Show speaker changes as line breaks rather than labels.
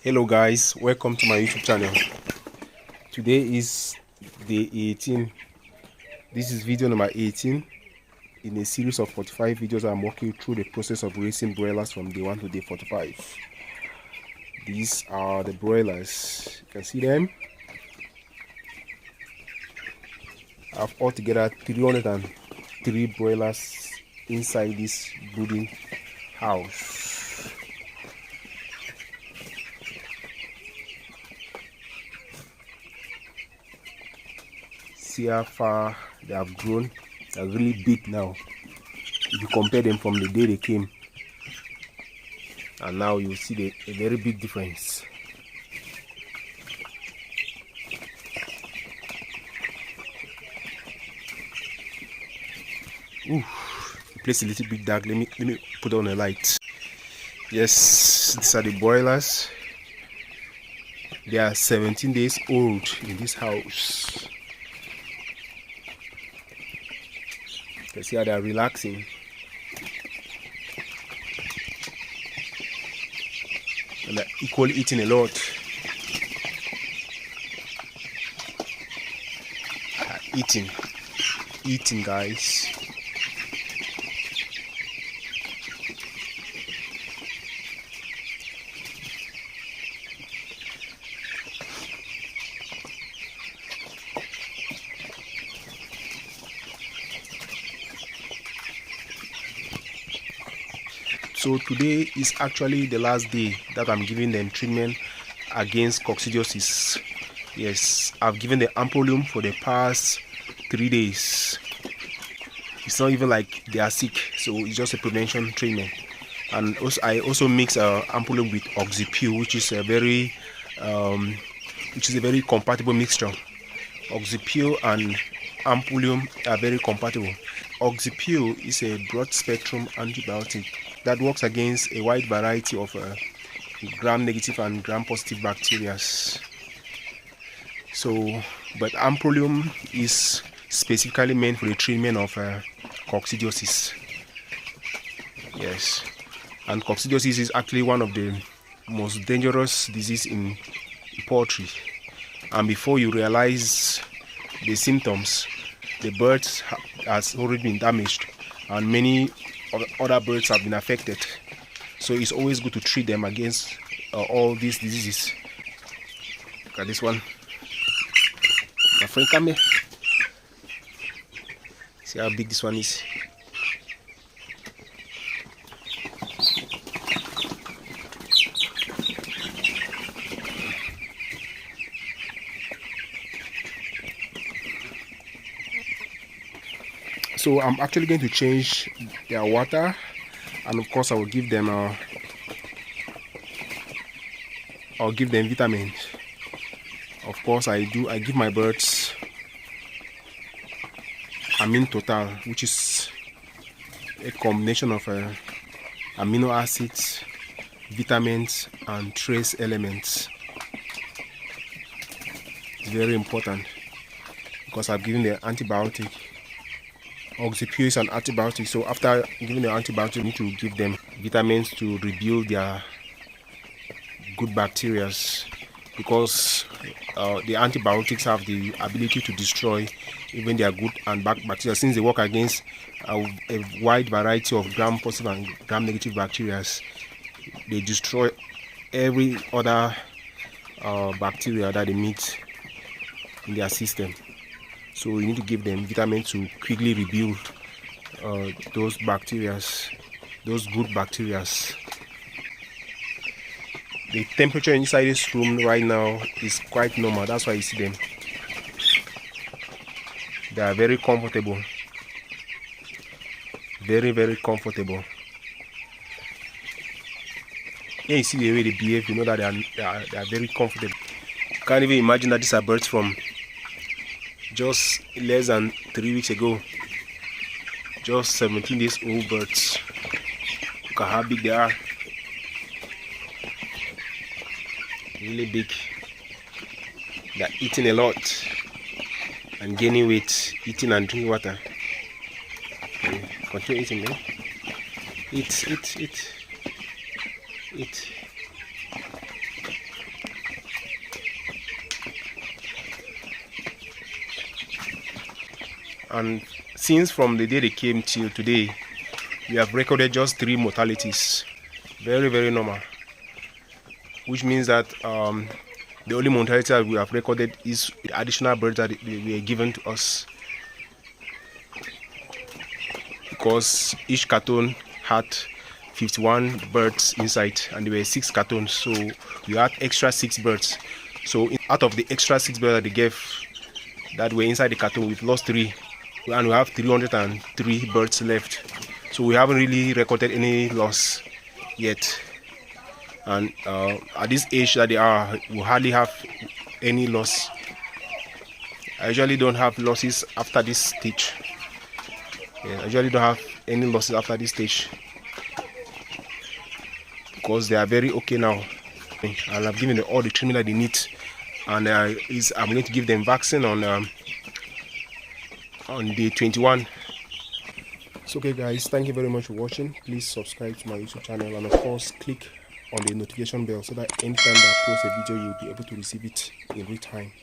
Hello guys, welcome to my YouTube channel. Today is day 18. This is video number 18 in a series of 45 videos. I'm walking you through the process of raising broilers from day 1 to day 45. These are the broilers. You can see them. I have altogether 303 broilers inside this brooding house. See how far they have grown. They're really big now. If you compare them from the day they came and now, you see a very big difference. Ooh, the place is a little bit dark. Let me put on a light. Yes, these are the broilers. They are 17 days old in this house. You can see how they are relaxing. And they're equally eating a lot. Eating guys. So today is actually the last day that I'm giving them treatment against coccidiosis. Yes, I've given the ampullum for the past 3 days. It's not even like they are sick, so it's just a prevention treatment. And also, I also mix ampullum with oxypure, which is a very compatible mixture. Oxypure and ampullum are very compatible. Oxypure is a broad spectrum antibiotic that works against a wide variety of gram-negative and gram-positive bacteria. So, but ampullum is specifically meant for the treatment of coccidiosis. Yes, and coccidiosis is actually one of the most dangerous diseases in poultry. And before you realize the symptoms, the bird has already been damaged, and many other birds have been affected. So it's always good to treat them against all these diseases. Look at this one. My friend, come here. See how big this one is. So I'm actually going to change their water, and of course I will give them vitamins. Of course I give my birds Amine Total, which is a combination of amino acids, vitamins and trace elements. It's very important because I've given the antibiotic. Oxypure is an antibiotic, so after giving the antibiotic, you need to give them vitamins to rebuild their good bacteria, because the antibiotics have the ability to destroy even their good and bad bacteria, since they work against a wide variety of gram-positive and gram-negative bacteria. They destroy every other bacteria that they meet in their system. So you need to give them vitamins to quickly rebuild those bacteria, those good bacteria. The temperature inside this room right now is quite normal. That's why you see them. They are very comfortable. Very, very comfortable. Here you see the way they behave. You know that they are very comfortable. You can't even imagine that these are birds from just less than 3 weeks ago. Just 17 days old birds. Look at how big they are. Really big. They're eating a lot and gaining weight, eating and drinking water. Okay, continue eating, man. Eat. and since from the day they came till today, we have recorded just 3 mortalities. Very, very normal, which means that the only mortality that we have recorded is the additional birds that were given to us, because each carton had 51 birds inside and there were 6 cartons, so we had extra 6 birds. So out of the extra 6 birds that they gave that were inside the carton, we've lost 3, and we have 303 birds left. So we haven't really recorded any loss yet, and at this age that they are, we hardly have any loss. I usually don't have losses after this stage. I usually don't have any losses after this stage because they are very okay now, and I've given them all the treatment that they need, and I'm going to give them vaccine on day 21. So okay guys, thank you very much for watching. Please subscribe to my YouTube channel, and of course click on the notification bell so that anytime that I post a video, you'll be able to receive it in real time.